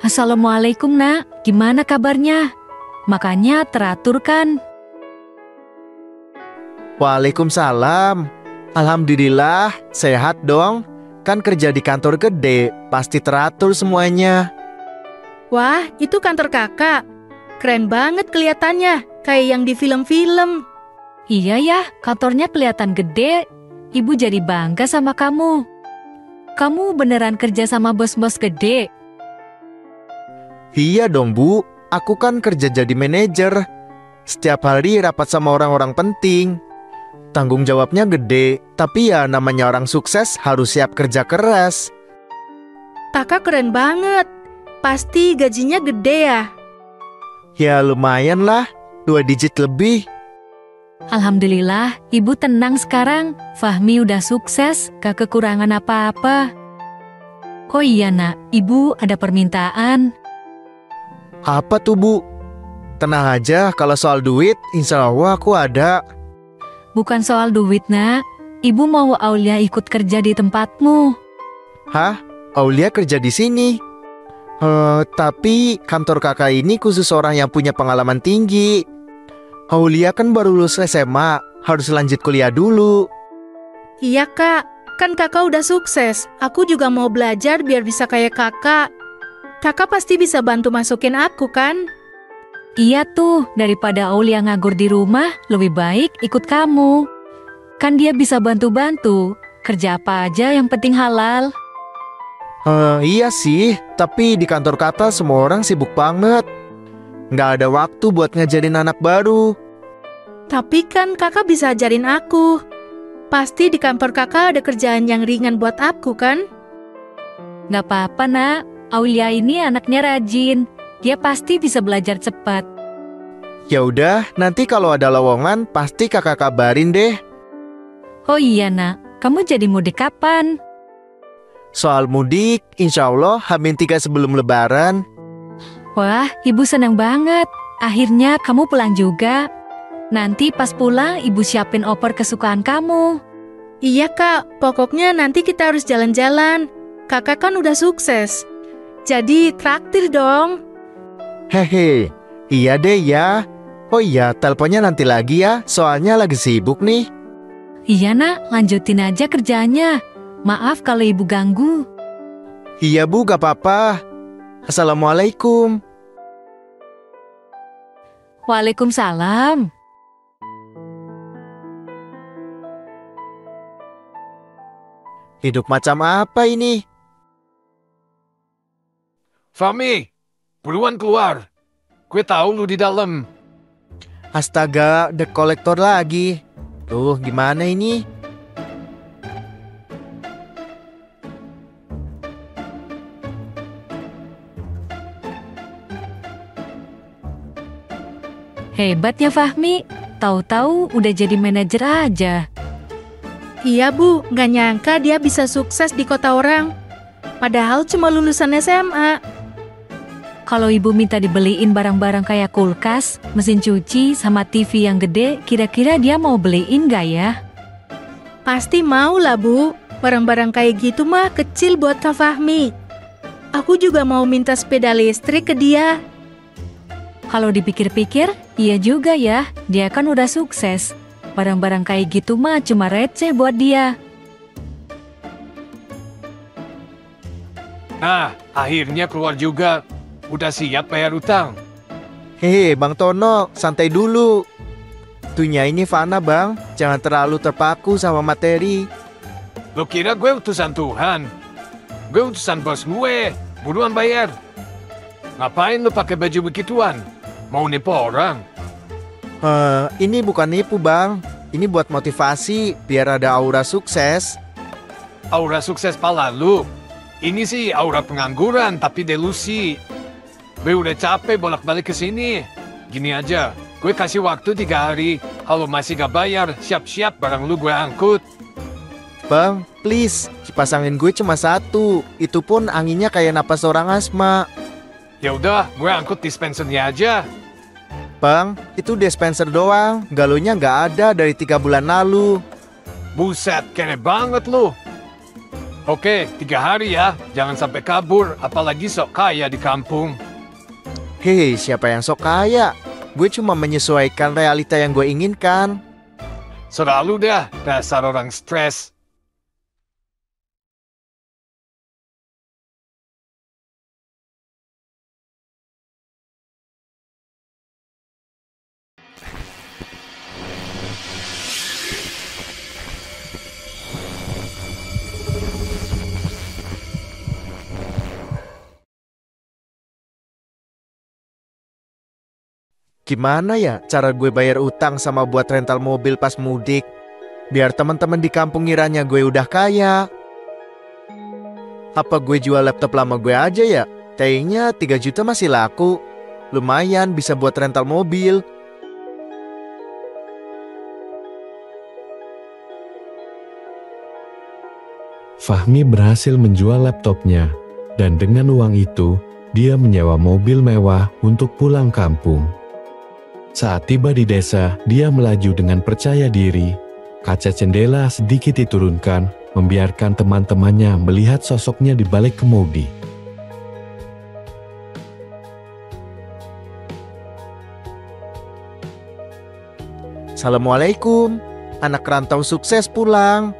Assalamualaikum nak, gimana kabarnya? Makanya teratur kan? Waalaikumsalam. Alhamdulillah, sehat dong. Kan kerja di kantor gede, pasti teratur semuanya. Wah, itu kantor kakak. Keren banget kelihatannya, kayak yang di film-film. Iya ya, kantornya kelihatan gede. Ibu jadi bangga sama kamu. Kamu beneran kerja sama bos-bos gede? Iya dong Bu, aku kan kerja jadi manajer. Setiap hari rapat sama orang-orang penting. Tanggung jawabnya gede, tapi ya namanya orang sukses harus siap kerja keras. Kakak keren banget. Pasti gajinya gede ya? Ya lumayan lah, 2 digit lebih. Alhamdulillah, ibu tenang sekarang. Fahmi udah sukses, gak kekurangan apa-apa. Oh iya nak, ibu ada permintaan. Apa tuh Bu? Tenang aja, kalau soal duit, insya Allah aku ada. Bukan soal duit nak, ibu mau Aulia ikut kerja di tempatmu. Hah? Aulia kerja di sini? Tapi kantor kakak ini khusus orang yang punya pengalaman tinggi. Aulia kan baru lulus SMA, harus lanjut kuliah dulu. Iya kak, kan kakak udah sukses. Aku juga mau belajar biar bisa kayak kakak. Kakak pasti bisa bantu masukin aku kan? Iya tuh, daripada Aulia nganggur di rumah, lebih baik ikut kamu. Kan dia bisa bantu-bantu, kerja apa aja yang penting halal. Iya sih, tapi di kantor kata semua orang sibuk banget. Nggak ada waktu buat ngajarin anak baru. Tapi kan kakak bisa ajarin aku. Pasti di kantor kakak ada kerjaan yang ringan buat aku kan? Nggak apa-apa nak, Aulia ini anaknya rajin. Dia pasti bisa belajar cepat. Ya udah, nanti kalau ada lowongan pasti kakak kabarin deh. Oh iya nak, kamu jadi mudik kapan? Soal mudik, insya Allah H-3 sebelum lebaran. Wah, ibu senang banget. Akhirnya kamu pulang juga. Nanti pas pulang ibu siapin opor kesukaan kamu. Iya kak, pokoknya nanti kita harus jalan-jalan. Kakak kan udah sukses. Jadi traktir dong. Hehe, iya deh ya. Oh iya, teleponnya nanti lagi ya, soalnya lagi sibuk nih. Iya nak, lanjutin aja kerjanya. Maaf kalau ibu ganggu. Iya Bu, gak apa-apa. Assalamualaikum. Waalaikumsalam. Hidup macam apa ini? Fahmi, buruan keluar. Gue tahu lu di dalam. Astaga, debt collector lagi. Tuh, gimana ini? Hebat ya Fahmi, tahu-tahu udah jadi manajer aja. Iya bu, nggak nyangka dia bisa sukses di kota orang. Padahal cuma lulusan SMA. Kalau ibu minta dibeliin barang-barang kayak kulkas, mesin cuci, sama TV yang gede, kira-kira dia mau beliin gak ya? Pasti mau lah bu. Barang-barang kayak gitu mah kecil buat Kak Fahmi. Aku juga mau minta sepeda listrik ke dia. Kalau dipikir-pikir, iya juga ya, dia kan udah sukses. Barang-barang kayak gitu mah cuma receh buat dia. Nah, akhirnya keluar juga. Udah siap bayar utang. Hehe, Bang Tono, santai dulu. Tuhnya ini Fana Bang, jangan terlalu terpaku sama materi. Lo kira gue utusan Tuhan? Gue utusan bos gue. Buruan bayar. Ngapain lo pakai baju begituan? Mau nipu orang? Ini bukan nipu Bang. Ini buat motivasi, biar ada aura sukses. Aura sukses pala lu. Ini sih aura pengangguran tapi delusi. Gue udah capek bolak-balik ke sini. Gini aja, gue kasih waktu 3 hari. Kalau masih gak bayar, siap-siap barang lu gue angkut. Bang, please, kipas angin gue cuma 1. Itu pun anginnya kayak napas orang asma. Ya udah, gue angkut dispensernya aja. Bang, itu dispenser doang. Galonnya nggak ada dari 3 bulan lalu. Buset, kere banget lu. Oke, 3 hari ya. Jangan sampai kabur, apalagi sok kaya di kampung. Hei, siapa yang sok kaya? Gue cuma menyesuaikan realita yang gue inginkan. Selalu dah, dasar orang stres. Gimana ya cara gue bayar utang sama buat rental mobil pas mudik? Biar teman-teman di kampung ngiranya gue udah kaya. Apa gue jual laptop lama gue aja ya? Kayaknya 3 juta masih laku. Lumayan bisa buat rental mobil. Fahmi berhasil menjual laptopnya, dan dengan uang itu, dia menyewa mobil mewah untuk pulang kampung. Saat tiba di desa, dia melaju dengan percaya diri. Kaca jendela sedikit diturunkan, membiarkan teman-temannya melihat sosoknya di balik kemudi. Assalamualaikum, anak rantau sukses pulang.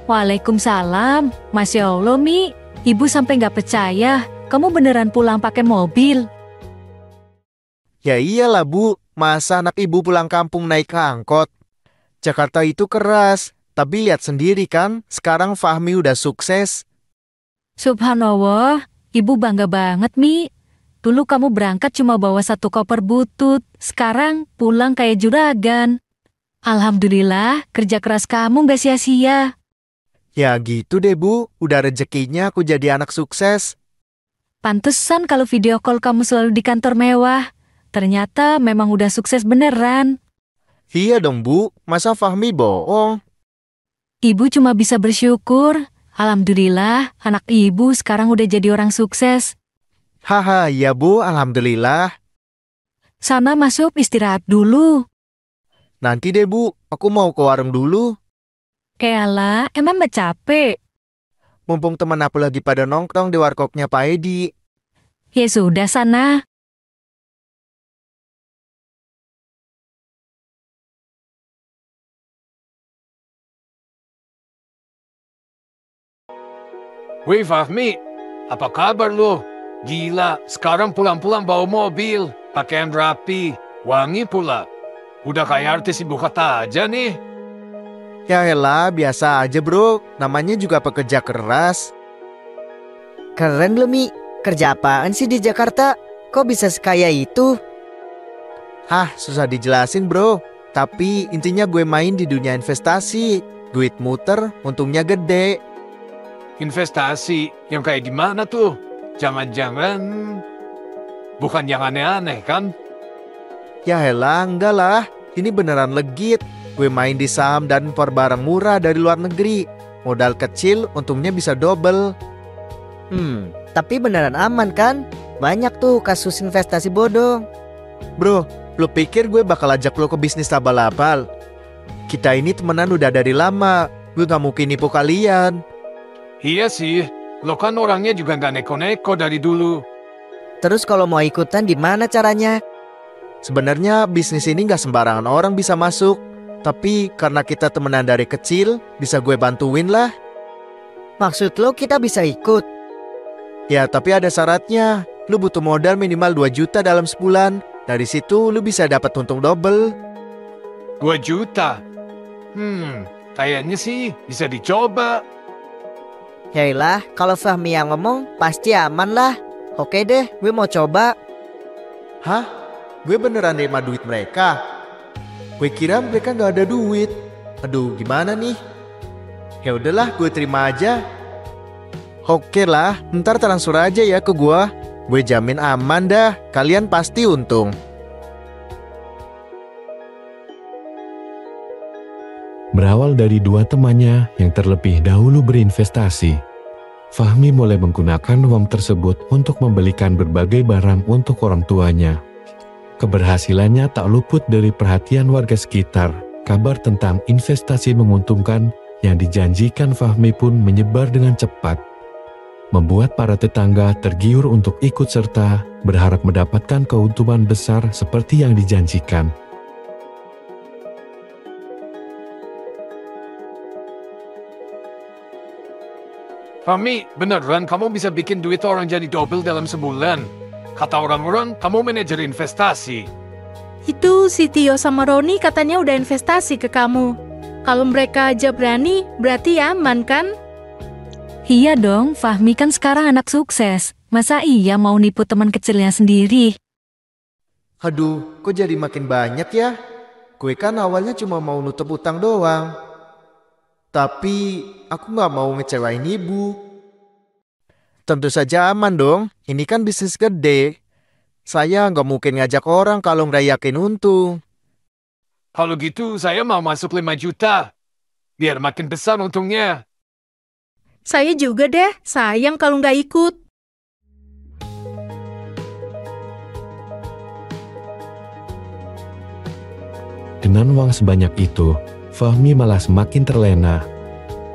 Waalaikumsalam. Masya Allah, Mi. Ibu sampai nggak percaya. Kamu beneran pulang pakai mobil? Ya iyalah Bu, masa anak ibu pulang kampung naik angkot? Jakarta itu keras, tapi lihat sendiri kan, sekarang Fahmi udah sukses. Subhanallah, ibu bangga banget, Mi. Dulu kamu berangkat cuma bawa 1 koper butut, sekarang pulang kayak juragan. Alhamdulillah, kerja keras kamu gak sia-sia. Ya gitu deh Bu, udah rezekinya aku jadi anak sukses. Pantesan kalau video call kamu selalu di kantor mewah. Ternyata memang udah sukses beneran. Iya dong Bu, masa Fahmi bohong? Ibu cuma bisa bersyukur. Alhamdulillah, anak ibu sekarang udah jadi orang sukses. Haha, iya Bu, alhamdulillah. Sana masuk istirahat dulu. Nanti deh Bu, aku mau ke warung dulu. Kealah, emang gak capek? Mumpung teman aku lagi pada nongkrong di warkopnya Pak Edi. Ya sudah sana. Wih Fahmi, apa kabar lo? Gila, sekarang pulang-pulang bawa mobil, pakaian rapi, wangi pula. Udah kayak artis ibu kota aja nih. Ya elah, biasa aja bro, namanya juga pekerja keras. Keren lo Mi, kerja apaan sih di Jakarta? Kok bisa sekaya itu? Hah, susah dijelasin bro. Tapi intinya gue main di dunia investasi. Duit muter, untungnya gede. Investasi yang kayak gimana tuh? Jangan-jangan bukan yang aneh-aneh kan? Ya elah, enggak lah. Ini beneran legit. Gue main di saham dan impor barang murah dari luar negeri. Modal kecil, untungnya bisa double. Tapi beneran aman kan? Banyak tuh kasus investasi bodong. Bro, lo pikir gue bakal ajak lo ke bisnis abal-abal? Kita ini temenan udah dari lama. Gue gak mungkin nipu kalian. Iya sih, lo kan orangnya juga nggak neko-neko dari dulu. Terus kalau mau ikutan gimana caranya? Sebenarnya bisnis ini gak sembarangan orang bisa masuk. Tapi karena kita temenan dari kecil, bisa gue bantuin lah. Maksud lo kita bisa ikut? Ya tapi ada syaratnya. Lu butuh modal minimal 2 juta dalam sebulan. Dari situ lu bisa dapat untung double. 2 juta? Kayaknya sih bisa dicoba. Yailah, kalau Fahmi yang ngomong pasti aman lah. Oke deh, gue mau coba. Hah? Gue beneran nerima duit mereka? Gue kira mereka gak ada duit. Aduh, gimana nih? Ya udahlah, gue terima aja. Oke lah, ntar transfer aja ya ke gue. Gue jamin aman dah, kalian pasti untung. Berawal dari 2 temannya yang terlebih dahulu berinvestasi, Fahmi mulai menggunakan uang tersebut untuk membelikan berbagai barang untuk orang tuanya. Keberhasilannya tak luput dari perhatian warga sekitar. Kabar tentang investasi menguntungkan yang dijanjikan Fahmi pun menyebar dengan cepat, membuat para tetangga tergiur untuk ikut serta berharap mendapatkan keuntungan besar seperti yang dijanjikan. Fahmi, beneran kamu bisa bikin duit orang jadi double dalam sebulan? Kata orang-orang, kamu manajer investasi. Itu si Tio sama Roni katanya udah investasi ke kamu. Kalau mereka aja berani, berarti aman kan? Iya dong, Fahmi kan sekarang anak sukses. Masa iya mau nipu teman kecilnya sendiri? Aduh, kok jadi makin banyak ya? Gue kan awalnya cuma mau nutup utang doang. Tapi aku nggak mau ngecewain ibu. Tentu saja aman dong, ini kan bisnis gede. Saya nggak mungkin ngajak orang kalau nggak yakin untung. Kalau gitu, saya mau masuk 5 juta. Biar makin besar untungnya. Saya juga deh, sayang kalau nggak ikut. Dengan uang sebanyak itu, Fahmi malah semakin terlena.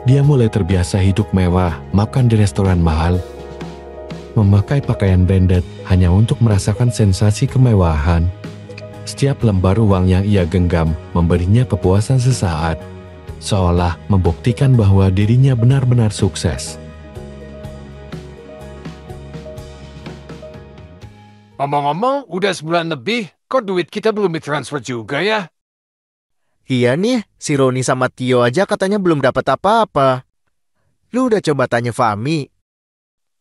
Dia mulai terbiasa hidup mewah, makan di restoran mahal, memakai pakaian branded hanya untuk merasakan sensasi kemewahan. Setiap lembar uang yang ia genggam memberinya kepuasan sesaat, seolah membuktikan bahwa dirinya benar-benar sukses. Ngomong-ngomong, udah sebulan lebih, kok duit kita belum ditransfer juga ya? Iya nih, si Roni sama Tio aja katanya belum dapat apa-apa. Lu udah coba tanya Fahmi?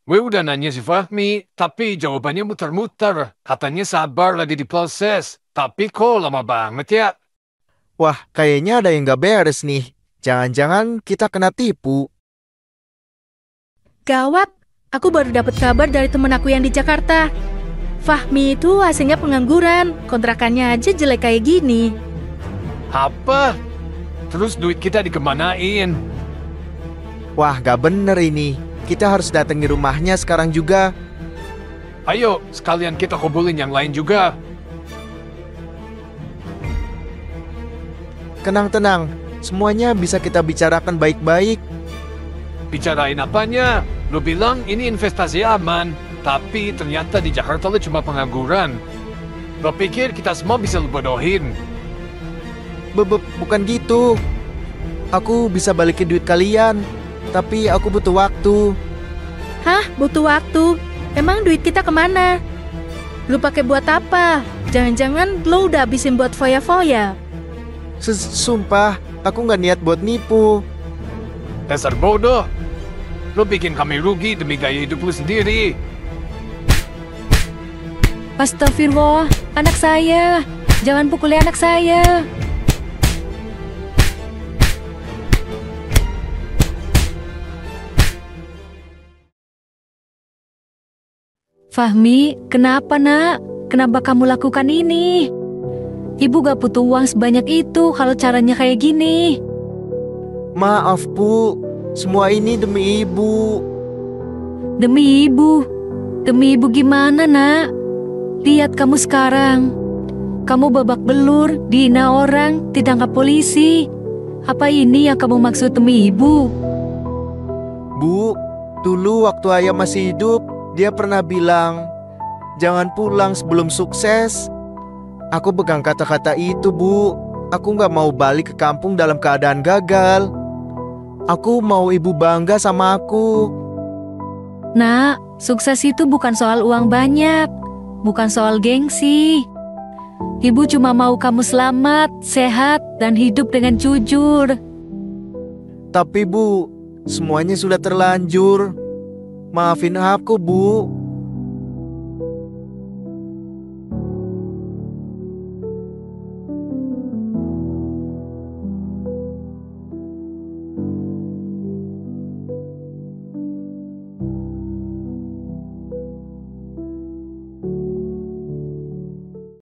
Gue udah nanya si Fahmi, tapi jawabannya muter-muter. Katanya sabar lagi diproses, tapi kok lama banget ya? Wah, kayaknya ada yang gak beres nih. Jangan-jangan kita kena tipu. Gawat, aku baru dapat kabar dari temen aku yang di Jakarta. Fahmi itu aslinya pengangguran, kontrakannya aja jelek kayak gini. Apa? Terus duit kita dikemanain? Wah, gak bener ini. Kita harus datang di rumahnya sekarang juga. Ayo, sekalian kita kumpulin yang lain juga. Tenang-tenang, semuanya bisa kita bicarakan baik-baik. Bicarain apanya? Lu bilang ini investasi aman, tapi ternyata di Jakarta lu cuma pengangguran. Lu pikir kita semua bisa lu bodohin? Bukan gitu. Aku bisa balikin duit kalian, tapi aku butuh waktu. Hah? Butuh waktu? Emang duit kita kemana? Lu pakai buat apa? Jangan-jangan lu udah habisin buat foya-foya. Sumpah, aku nggak niat buat nipu. Dasar bodoh. Lu bikin kami rugi demi gaya hidup lu sendiri. Astagfirullah, anak saya. Jangan pukuli anak saya. Fahmi, kenapa nak? Kenapa kamu lakukan ini? Ibu gak butuh uang sebanyak itu kalau caranya kayak gini. Maaf, Bu. Semua ini demi ibu. Demi ibu? Demi ibu gimana nak? Lihat kamu sekarang. Kamu babak belur, dihina orang, ditangkap polisi. Apa ini yang kamu maksud demi ibu? Bu, dulu waktu ayah masih hidup, dia pernah bilang, jangan pulang sebelum sukses. Aku pegang kata-kata itu, Bu. Aku gak mau balik ke kampung dalam keadaan gagal. Aku mau ibu bangga sama aku. Nak, sukses itu bukan soal uang banyak. Bukan soal gengsi. Ibu cuma mau kamu selamat, sehat, dan hidup dengan jujur. Tapi Bu, semuanya sudah terlanjur. Maafin aku, Bu.